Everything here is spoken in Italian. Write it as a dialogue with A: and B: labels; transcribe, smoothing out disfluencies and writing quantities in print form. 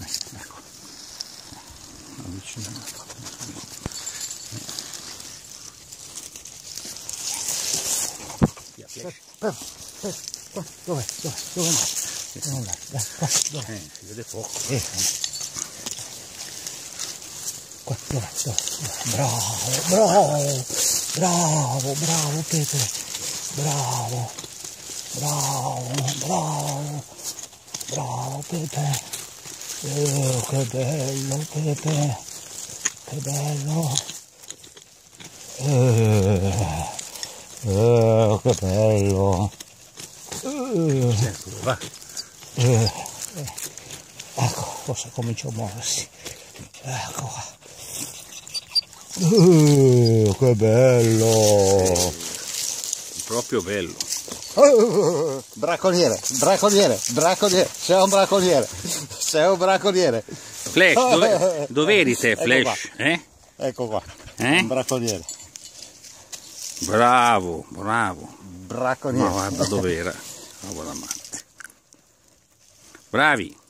A: ecco, avvicinato. Dove si vede poco. Qua, dove? Bravo Pepe, bravo Pepe, che bello Pepe, che bello, che bello, va. Ecco, forse comincia a muoversi, ecco qua. Che bello,
B: proprio bello.
A: Bracconiere, sei un bracconiere.
B: Flash, dove eri te, Flash?
A: Ecco qua, un bracconiere.
B: Bravo.
A: Bracconiere.
B: Ma guarda dov'era, ma guarda matti. Bravi.